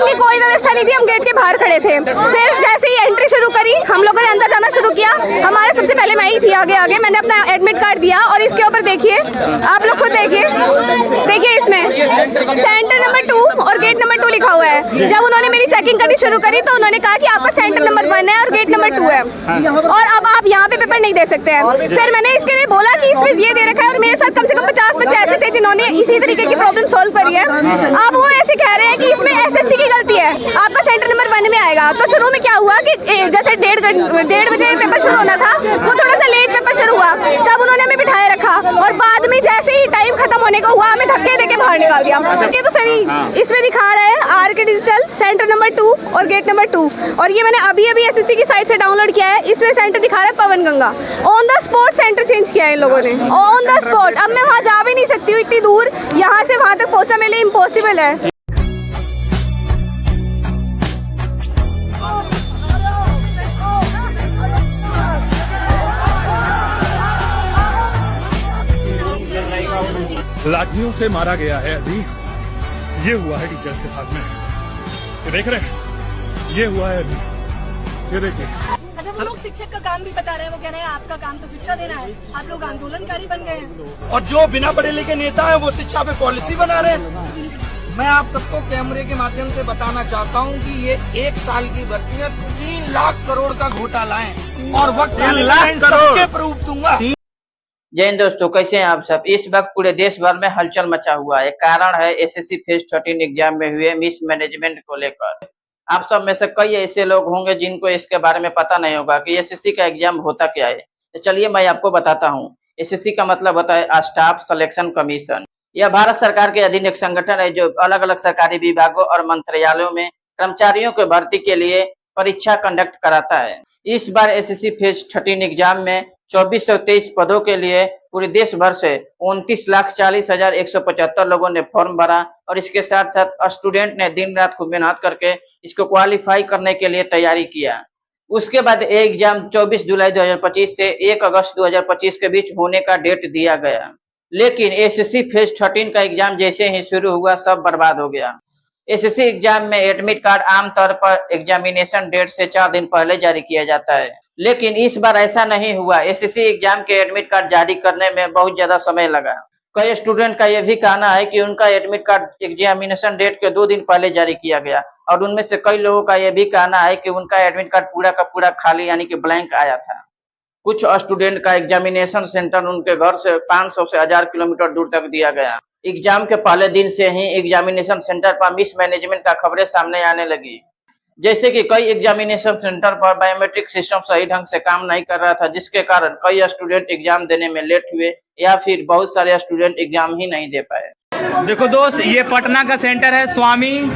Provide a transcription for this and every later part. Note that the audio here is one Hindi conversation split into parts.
पार्किंग की कोई व्यवस्था नहीं थी, हम गेट के बाहर खड़े थे। फिर जैसे ही एंट्री शुरू करी, हम लोगों ने अंदर जाना शुरू किया। हमारे सबसे पहले मैं ही थी आगे आगे, मैंने अपना एडमिट कार्ड दिया और इसके ऊपर देखिए, आप लोग खुद देखिए इसमें सेंटर नंबर 2 और गेट नंबर 2 लिखा हुआ है। जब उन्होंने मेरी चेकिंग करनी शुरू करी तो उन्होंने कहा कि आपका सेंटर नंबर 1 है और गेट नंबर 2 है और अब आप यहाँ पे पेपर नहीं दे सकते हैं। फिर मैंने इसके लिए बोला कि इसमें ये दे रखा है और मेरे साथ कम से कम 50 बच्चे ऐसे थे जिन्होंने इसी तरीके की प्रॉब्लम सॉल्व करी है। अब वो ऐसे कह रहे हैं कि इसमें एसएससी की गलती है, आपका सेंटर नंबर 1 में आएगा। तो शुरू में क्या हुआ कि जैसे 1:30 बजे पेपर शुरू होना था, वो थोड़ा सा लेट पेपर शुरू हुआ, तब उन्होंने हमें बिठाए रखा और बाद में जैसे ही टाइम खत्म होने को हुआ, हमें धक्के देके बाहर निकाल दिया। ये तो सही इसमें दिखा रहा है आरके डिजिटल सेंटर नंबर 2 और गेट नंबर 2, और ये मैंने अभी एसएससी की साइट से डाउनलोड किया है। इसमें सेंटर दिखा रहा है Pawan Ganga. On the spot centre change किया है इन लोगों ने, ऑन द स्पॉट। अब मैं वहाँ जा भी नहीं सकती हूँ, इतनी दूर यहाँ से वहाँ तक पहुँचना मेरे लिए इम्पॉसिबल है। लाठियों से मारा गया है अभी, ये हुआ है टीचर्स के साथ में, ये देख रहे हैं, ये हुआ है अभी, ये देखिए। अच्छा, वो लोग शिक्षक का काम भी बता रहे हैं, वो कह रहे हैं आपका काम तो शिक्षा देना है, आप लोग आंदोलनकारी बन गए हैं। और जो बिना पढ़े लिखे नेता है वो शिक्षा पे पॉलिसी बना रहे हैं। मैं आप सबको कैमरे के माध्यम से बताना चाहता हूँ कि ये 1 साल की भर्ती में 3 लाख करोड़ का घोटाला है और वक्त सबके प्रूफ दूंगा। जय हिंद दोस्तों, कैसे हैं आप सब। इस वक्त पूरे देश भर में हलचल मचा हुआ है। कारण है एसएससी फेज 13 एग्जाम में हुए मिस मैनेजमेंट को लेकर। आप सब में से कई ऐसे लोग होंगे जिनको इसके बारे में पता नहीं होगा कि एसएससी का एग्जाम होता क्या है। तो चलिए मैं आपको बताता हूँ। एसएससी का मतलब होता है स्टाफ सिलेक्शन कमीशन। यह भारत सरकार के अधीन एक संगठन है जो अलग अलग सरकारी विभागों और मंत्रालयों में कर्मचारियों के भर्ती के लिए परीक्षा कंडक्ट कराता है। इस बार एसएससी फेज 13 एग्जाम में 2423 पदों के लिए पूरे देश भर से 29,40,175 लोगों ने फॉर्म भरा और इसके साथ साथ स्टूडेंट ने दिन रात खूब मेहनत करके इसको क्वालिफाई करने के लिए तैयारी किया। उसके बाद एग्जाम 24 जुलाई 2025 से 1 अगस्त 2025 के बीच होने का डेट दिया गया। लेकिन एसएससी फेज 13 का एग्जाम जैसे ही शुरू हुआ सब बर्बाद हो गया। एसएससी एग्जाम में एडमिट कार्ड आमतौर पर एग्जामिनेशन डेट से 4 दिन पहले जारी किया जाता है, लेकिन इस बार ऐसा नहीं हुआ। एसएससी एग्जाम के एडमिट कार्ड जारी करने में बहुत ज्यादा समय लगा। कई स्टूडेंट का यह भी कहना है कि उनका एडमिट कार्ड एग्जामिनेशन डेट के 2 दिन पहले जारी किया गया और उनमें से कई लोगों का यह भी कहना है कि उनका एडमिट कार्ड पूरा का पूरा खाली यानी कि ब्लैंक आया था। कुछ स्टूडेंट का एग्जामिनेशन सेंटर उनके घर से 500 से 1000 किलोमीटर दूर तक दिया गया। एग्जाम के पहले दिन से ही एग्जामिनेशन सेंटर पर मिस मैनेजमेंट का खबरें सामने आने लगी, जैसे कि कई एग्जामिनेशन सेंटर पर बायोमेट्रिक सिस्टम सही ढंग से काम नहीं कर रहा था, जिसके कारण कई स्टूडेंट एग्जाम देने में लेट हुए या फिर बहुत सारे स्टूडेंट एग्जाम ही नहीं दे पाए। देखो दोस्त, ये पटना का सेंटर है स्वामी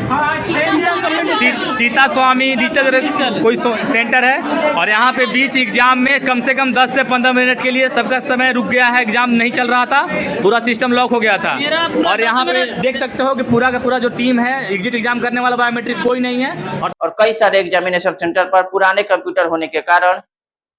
सीता स्वामी रिसर्च कोई सेंटर है और यहाँ पे बीच एग्जाम में कम से कम 10 से 15 मिनट के लिए सबका समय रुक गया है। एग्जाम नहीं चल रहा था, पूरा सिस्टम लॉक हो गया था और यहाँ पे देख सकते हो कि पूरा का पूरा जो टीम है एग्जिट एग्जाम करने वाला बायोमेट्रिक कोई नहीं है। और कई सारे एग्जामिनेशन सेंटर पर पुराने कंप्यूटर होने के कारण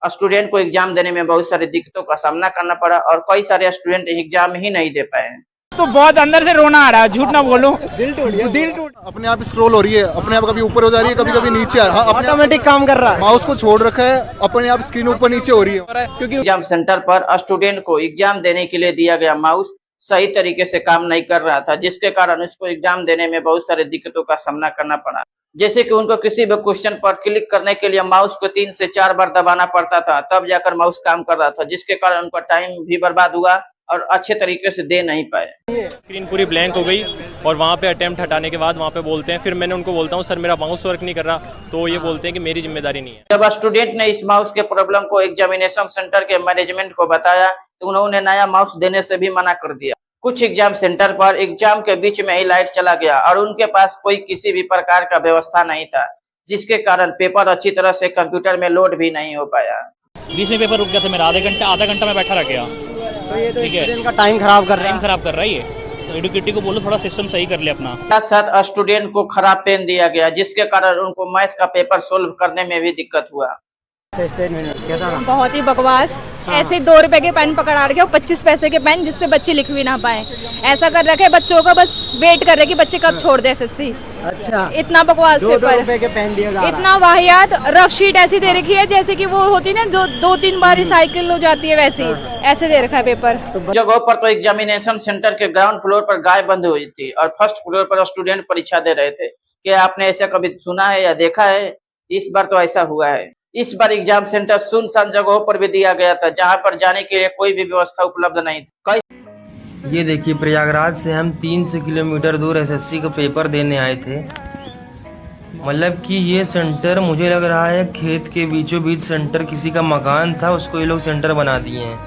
स्टूडेंट को एग्जाम देने में बहुत सारी दिक्कतों का सामना करना पड़ा और कई सारे स्टूडेंट एग्जाम ही नहीं दे पाए। तो बहुत अंदर से रोना आ रहा है, झूठ ना बोलूं, दिल टूट अपने आप स्क्रॉल हो रही है, अपने आप कभी ऊपर हो जा रही है, कभी कभी नीचे ऑटोमेटिक काम कर रहा है। माउस को छोड़ रखा है, अपने आप स्क्रीन ऊपर नीचे हो रही है। क्योंकि एग्जाम सेंटर पर स्टूडेंट को एग्जाम देने के लिए दिया गया माउस सही तरीके से काम नहीं कर रहा था, जिसके कारण उसको एग्जाम देने में बहुत सारी दिक्कतों का सामना करना पड़ा। जैसे कि उनको किसी भी क्वेश्चन पर क्लिक करने के लिए माउस को 3 से 4 बार दबाना पड़ता था, तब जाकर माउस काम कर रहा था, जिसके कारण उनका टाइम भी बर्बाद हुआ और अच्छे तरीके से दे नहीं पाए। स्क्रीन पूरी ब्लैंक हो गई और वहाँ पे अटेम्प्ट हटाने के बाद वहाँ पे बोलते हैं, फिर मैंने उनको बोलता हूँ सर मेरा माउस वर्क नहीं कर रहा, तो ये बोलते हैं कि मेरी जिम्मेदारी नहीं है। जब स्टूडेंट ने इस माउस के प्रॉब्लम को एग्जामिनेशन सेंटर के मैनेजमेंट को बताया तो उन्होंने नया माउस देने से भी मना कर दिया। कुछ एग्जाम सेंटर पर एग्जाम के बीच में ही लाइट चला गया और उनके पास कोई किसी भी प्रकार का व्यवस्था नहीं था, जिसके कारण पेपर अच्छी तरह से कंप्यूटर में लोड भी नहीं हो पाया। बीच में पेपर रुक गया था मेरा, आधा घंटा मैं बैठा रह गया। ठीक है, इनका टाइम खराब कर रहा है ये। तो एडुकेटिव को बोलो थोड़ा सिस्टम सही कर ले अपना। साथ साथ स्टूडेंट को खराब पेन दिया गया, जिसके कारण उनको मैथ का पेपर सोल्व करने में भी दिक्कत हुआ। बहुत ही बकवास। ऐसे 2 रुपए के पेन पकड़ा रखे और 25 पैसे के पेन, जिससे बच्चे लिख भी ना पाए। ऐसा कर रखे बच्चों को, बस वेट कर रहे कि बच्चे कब छोड़ दे एसएससी। अच्छा, इतना बकवास पेपर, के पेन दिया जा रहा है। इतना वाहियात। रफ शीट ऐसी दे रखी है जैसे कि वो होती ना जो 2-3 बार रिसाइकिल हो जाती है, वैसी ऐसे दे रखा है पेपर। जगहों पर तो एग्जामिनेशन सेंटर के ग्राउंड फ्लोर पर गाय बंद हुई थी और फर्स्ट फ्लोर पर स्टूडेंट परीक्षा दे रहे थे। क्या आपने ऐसा कभी सुना है या देखा है? इस बार तो ऐसा हुआ है। इस बार एग्जाम सेंटर सुनसान जगहों पर भी दिया गया था, जहां पर जाने के लिए कोई भी व्यवस्था उपलब्ध नहीं थी। ये देखिए, प्रयागराज से हम 300 किलोमीटर दूर एसएससी का पेपर देने आए थे। मतलब कि ये सेंटर मुझे लग रहा है खेत के बीचों बीच सेंटर, किसी का मकान था, उसको ये लोग सेंटर बना दिए हैं।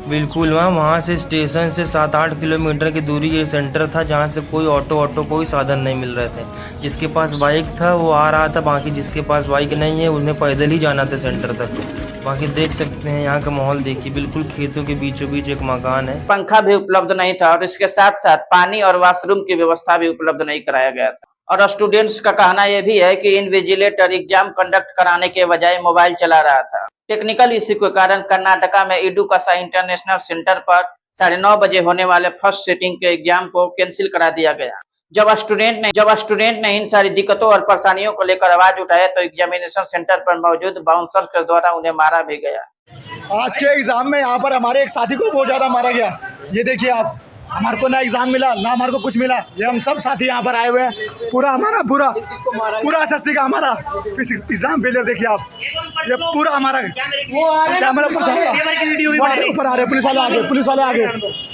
बिल्कुल वहाँ से स्टेशन से 7-8 किलोमीटर की दूरी ये सेंटर था, जहाँ से कोई ऑटो कोई साधन नहीं मिल रहे थे। जिसके पास बाइक था वो आ रहा था, बाकी जिसके पास बाइक नहीं है उन्हें पैदल ही जाना था सेंटर तक। बाकी देख सकते हैं यहाँ का माहौल देखिए, बिल्कुल खेतों के बीचों बीच एक मकान है। पंखा भी उपलब्ध नहीं था और इसके साथ साथ पानी और वॉशरूम की व्यवस्था भी उपलब्ध नहीं कराया गया था। और स्टूडेंट्स का कहना यह भी है कि इन्विजिलेटर एग्जाम कंडक्ट कराने के बजाय मोबाइल चला रहा था। टेक्निकल इश्यू के कारण कर्नाटका में इडुकासा इंटरनेशनल सेंटर पर 9:30 बजे होने वाले फर्स्ट सिटिंग के एग्जाम को कैंसिल करा दिया गया। जब स्टूडेंट ने इन सारी दिक्कतों और परेशानियों को लेकर आवाज उठाया तो एग्जामिनेशन सेंटर पर मौजूद बाउंसर्स के द्वारा उन्हें मारा भी गया। आज के एग्जाम में यहाँ पर हमारे एक साथी को बहुत ज्यादा मारा गया। ये देखिए आप, हमारे को ना एग्जाम मिला ना हमारे को कुछ मिला। ये हम सब साथी यहाँ पर आए हुए हैं, पूरा एसएससी का हमारा एग्जाम फेलियर देखिए आप। ये पूरा हमारा कैमरा ऊपर आ रहे, पुलिस वाले आगे।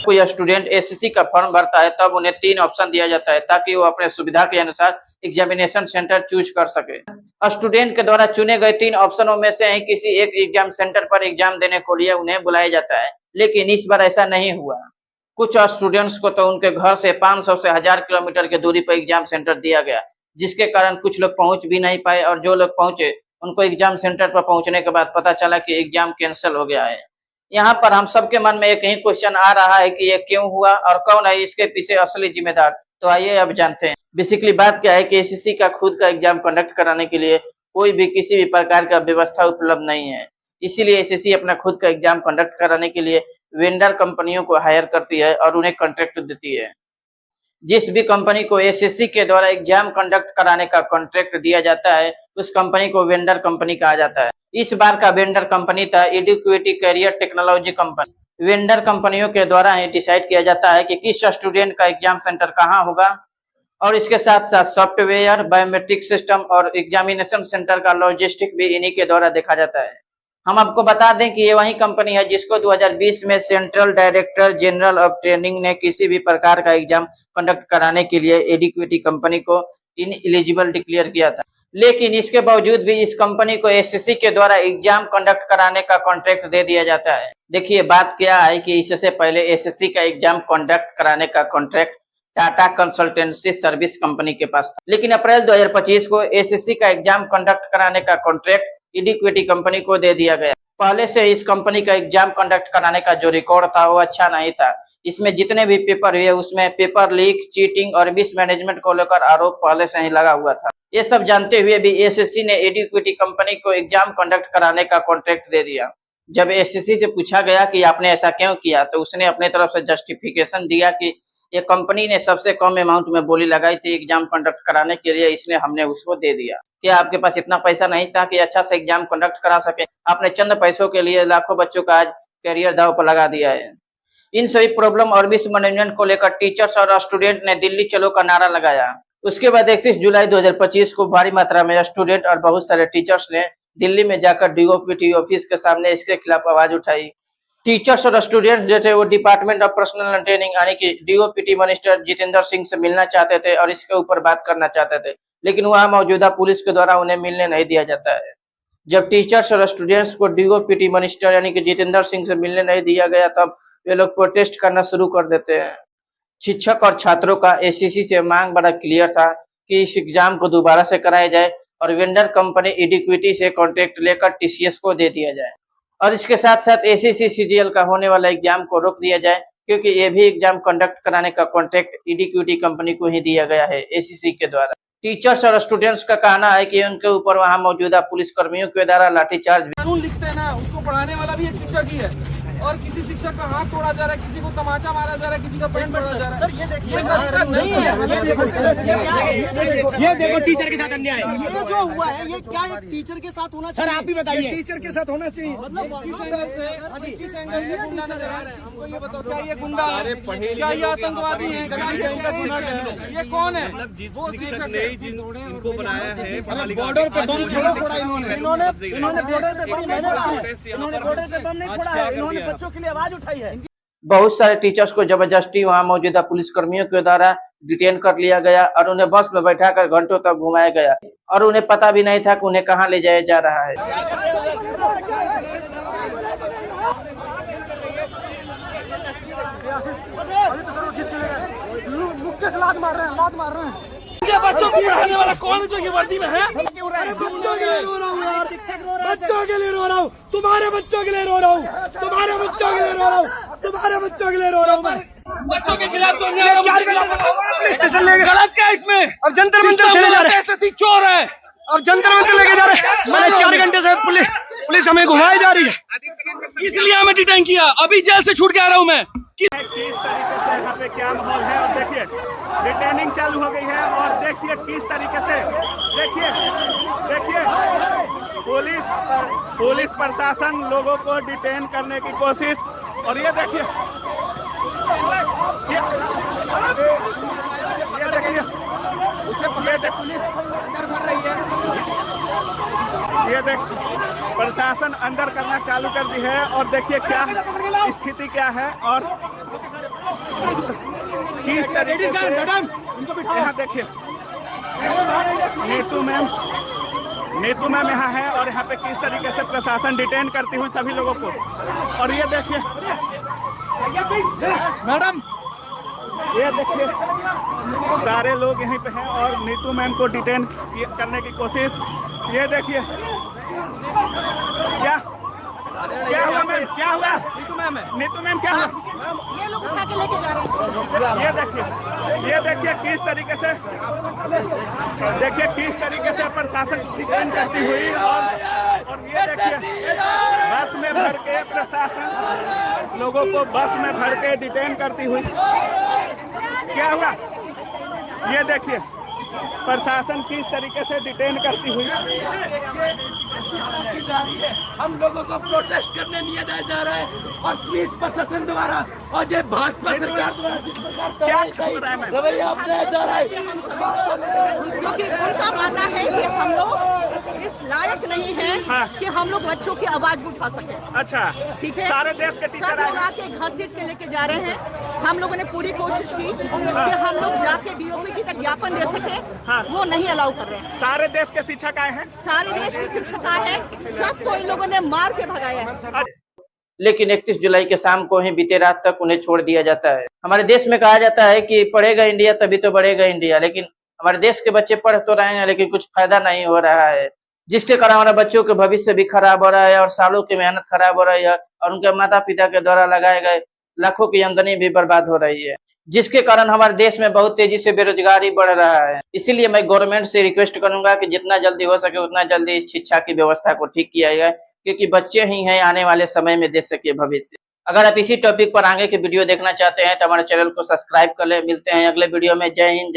कोई स्टूडेंट एसएससी का फॉर्म भरता है तब उन्हें 3 ऑप्शन दिया जाता है ताकि वो अपने सुविधा के अनुसार एग्जामिनेशन सेंटर चूज कर सके। स्टूडेंट के द्वारा चुने गए 3 ऑप्शनों में से ही किसी एक एग्जाम सेंटर पर एग्जाम देने को लिए उन्हें बुलाया जाता है, लेकिन इस बार ऐसा नहीं हुआ। कुछ स्टूडेंट्स को तो उनके घर से 500 से 1000 किलोमीटर की दूरी पर एग्जाम सेंटर दिया गया, जिसके कारण कुछ लोग पहुंच भी नहीं पाए और जो लोग पहुंचे उनको एग्जाम सेंटर पर पहुंचने के बाद पता चला कि एग्जाम कैंसिल हो गया है। यहाँ पर हम सबके मन में एक ही क्वेश्चन आ रहा है कि ये क्यों हुआ और कौन है इसके पीछे असली जिम्मेदार। तो आइए अब जानते हैं। बेसिकली बात क्या है कि एसएससी का खुद का एग्जाम कंडक्ट कराने के लिए कोई भी किसी भी प्रकार का व्यवस्था उपलब्ध नहीं है। इसीलिए एसएससी अपना खुद का एग्जाम कंडक्ट कराने के लिए वेंडर कंपनियों को हायर करती है और उन्हें कॉन्ट्रैक्ट देती है। जिस भी कंपनी को एसएससी के द्वारा एग्जाम कंडक्ट कराने का कॉन्ट्रैक्ट दिया जाता है उस कंपनी को वेंडर कंपनी कहा जाता है। इस बार का वेंडर कंपनी था एडुकेटी कैरियर टेक्नोलॉजी कंपनी। वेंडर कंपनियों के द्वारा ही डिसाइड किया जाता है कि किस स्टूडेंट का एग्जाम सेंटर कहाँ होगा और इसके साथ साथ सॉफ्टवेयर, बायोमेट्रिक सिस्टम और एग्जामिनेशन सेंटर का लॉजिस्टिक भी इन्हीं के द्वारा देखा जाता है। हम आपको बता दें कि ये वही कंपनी है जिसको 2020 में central director general of training ने किसी भी प्रकार का एग्जाम कंडक्ट कराने के लिए एडुकेटी कंपनी को इनएलिजिबल डिक्लेयर किया था। लेकिन इसके बावजूद भी इस कंपनी को एसएससी के द्वारा एग्जाम कंडक्ट कराने का कॉन्ट्रैक्ट दे दिया जाता है। देखिए बात क्या है कि इससे पहले एसएससी का एग्जाम कंडक्ट कराने का contract Tata consultancy service company के पास था, लेकिन अप्रैल 2025 को एसएससी का एग्जाम कंडक्ट कराने का कॉन्ट्रैक्ट एडुकेटी कंपनी को दे दिया गया। पहले से इस कंपनी का एग्जाम कंडक्ट कराने का जो रिकॉर्ड था वो अच्छा नहीं था। इसमें जितने भी पेपर हुए उसमें पेपर लीक, चीटिंग और मिसमैनेजमेंट को लेकर आरोप पहले से ही लगा हुआ था। ये सब जानते हुए भी एसएससी ने एडुकेटी कंपनी को एग्जाम कंडक्ट कराने का कॉन्ट्रैक्ट दे दिया। जब एसएससी से पूछा गया कि आपने ऐसा क्यों किया तो उसने अपने तरफ से जस्टिफिकेशन दिया कि ये कंपनी ने सबसे कम अमाउंट में बोली लगाई थी एग्जाम कंडक्ट कराने के लिए, इसलिए हमने उसको दे दिया। क्या आपके पास इतना पैसा नहीं था कि अच्छा से एग्जाम कंडक्ट करा सके? आपने चंद पैसों के लिए लाखों बच्चों का आज करियर दांव पर लगा दिया है। इन सभी प्रॉब्लम और मिसमैनेजमेंट को लेकर टीचर्स और स्टूडेंट ने दिल्ली चलो का नारा लगाया। उसके बाद 31 जुलाई 2025 को भारी मात्रा में स्टूडेंट और बहुत सारे टीचर्स ने दिल्ली में जाकर डीओपीटी ऑफिस के सामने इसके खिलाफ आवाज उठाई। टीचर्स और स्टूडेंट्स जो थे वो डिपार्टमेंट ऑफ पर्सनल ट्रेनिंग यानी कि डीओपीटी मिनिस्टर जितेंद्र सिंह से मिलना चाहते थे और इसके ऊपर बात करना चाहते थे, लेकिन वहां मौजूदा पुलिस के द्वारा उन्हें मिलने नहीं दिया जाता है। जब टीचर्स और स्टूडेंट्स को डीओपीटी मिनिस्टर यानी कि जितेंद्र सिंह से मिलने नहीं दिया गया तब वे लोग प्रोटेस्ट करना शुरू कर देते हैं। शिक्षक और छात्रों का एसएससी से मांग बड़ा क्लियर था कि इस एग्जाम को दोबारा से कराया जाए और वेंडर कंपनी एडुकेटी से कॉन्ट्रैक्ट लेकर टीसीएस को दे दिया जाए और इसके साथ साथ एसएससी सीजीएल का होने वाला एग्जाम को रोक दिया जाए, क्योंकि ये भी एग्जाम कंडक्ट कराने का कॉन्ट्रैक्ट एडुकेटी कंपनी को ही दिया गया है एसएससी के द्वारा। टीचर्स और स्टूडेंट्स का कहना है कि उनके ऊपर वहां मौजूदा पुलिस कर्मियों के द्वारा लाठीचार्ज कानून लिखते हैं ना, उसको पढ़ाने वाला भी एक शिक्षक ही है और किसी शिक्षक का हाथ तोड़ा जा रहा है, किसी को तमाचा मारा जा रहा है, किसी का पैंट तोड़ा जा रहा है। ये नहीं है। ये देखो टीचर के साथ अन्याय, ये जो हुआ है ये क्या टीचर के साथ होना चाहिए? सर आप भी बताइए। टीचर के साथ होना चाहिए मतलब किस एंगल से गुंडा नजर आ रहा है? हमको ये बताओ, क्या ये गुंडा है, क्या ये आतंकवादी है, ये कौन है? वो शिक्षक ने जिनको बनाया है बॉर्डर पे बम छोड़ा इन्होंने बॉर्डर पे बम नहीं छोड़ा है, इन्होंने बॉर्डर पे बम नहीं छोड़ा है, इन्होंने बच्चों के लिए आवाज उठाई है। बहुत सारे टीचर्स को जबरदस्ती वहां मौजूदा पुलिस कर्मियों के द्वारा डिटेन कर लिया गया और उन्हें बस में बैठाकर घंटों तक घुमाया गया और उन्हें पता भी नहीं था कि उन्हें कहां ले जाया जा रहा है। मुक्के से लात मार रहे हैं। बच्चों को पढ़ाने वाला कौन है जो ये वर्दी में है? बच्चों के लिए रो रहा हूँ यार, बच्चों के लिए रो रहा हूँ, तुम्हारे बच्चों के लिए रो रहा हूँ, तुम्हारे बच्चों के लिए रो रहा हूँ, तुम्हारे बच्चों के लिए रो रहा हूँ मैं। बच्चों के खिलाफ तो पुलिस स्टेशन लेके गलत क्या इसमें? अब जंतर मंतर चले जा रहे हैं, चोर है, अब जंतर मंतर लेके जा रहे हैं। मैंने 4 घंटे से पुलिस हमें घुमाई जा रही है, इसलिए हमें डिटेन किया। अभी जेल से छूट के आ रहा हूँ मैं। किस तरीके से यहाँ पे क्या माहौल है और देखिए डिटेनिंग चालू हो गई है और देखिए किस तरीके से देखिए पुलिस प्रशासन लोगों को डिटेन करने की कोशिश और ये देखिए पुलिस अंदर भर रही है, ये देख प्रशासन अंदर करना चालू कर दी है और देखिए क्या स्थिति क्या है और किस तरीके से यहाँ देखिए नीतू मैम यहाँ है और यहाँ पे किस तरीके से प्रशासन डिटेन करती हुई सभी लोगों को और ये देखिए मैडम ये देखिए सारे लोग यहीं पे हैं और नीतू मैम को डिटेन करने की कोशिश। ये देखिए क्या हुआ मैम, क्या हुआ नीतू मैम क्या हुआ? ये लोग उठा के लेके जा रहे हैं। ये देखिए किस तरीके से प्रशासन डिटेन करती हुई और ये देखिए बस में भर के प्रशासन लोगों को बस में भर के डिटेन करती हुई। क्या हुआ? ये देखिए प्रशासन किस तरीके से डिटेन करती हुई। हम लोगों को प्रोटेस्ट करने नहीं दिया जा रहा है और पुलिस प्रशासन द्वारा और ये भाजपा सरकार द्वारा जिस प्रकार रवैया अपनाया जा रहा है, क्योंकि उनका मानना है कि हम लोग इस लायक नहीं है कि हम लोग बच्चों की आवाज उठा सकें। अच्छा ठीक है, सारे देश के टीचर आके घसीट के लेके जा रहे हैं। हम लोगों ने पूरी कोशिश की कि हम लोग जाके डीओपी तक ज्ञापन दे सके, वो नहीं अलाउ कर रहे हैं। सारे देश के शिक्षक आए हैं, सारे देश के शिक्षक आए हैं, सबको इन लोगों ने मार के भगाया है। लेकिन 31 जुलाई के शाम को ही बीते रात तक उन्हें छोड़ दिया जाता है। हमारे देश में कहा जाता है कि पढ़ेगा इंडिया तभी तो बढ़ेगा इंडिया, लेकिन हमारे देश के बच्चे पढ़ तो रहे हैं लेकिन कुछ फायदा नहीं हो रहा है, जिसके कारण हमारे बच्चों के भविष्य भी खराब हो रहा है और सालों की मेहनत खराब हो रही है और उनके माता पिता के द्वारा लगाए गए लाखों की आमदनी भी बर्बाद हो रही है, जिसके कारण हमारे देश में बहुत तेजी से बेरोजगारी बढ़ रहा है। इसीलिए मैं गवर्नमेंट से रिक्वेस्ट करूंगा कि जितना जल्दी हो सके उतना जल्दी इस शिक्षा की व्यवस्था को ठीक किया जाए, क्योंकि बच्चे ही हैं आने वाले समय में देश के भविष्य। अगर आप इसी टॉपिक पर आगे की वीडियो देखना चाहते हैं तो हमारे चैनल को सब्सक्राइब कर ले। मिलते हैं अगले वीडियो में। जय हिंद।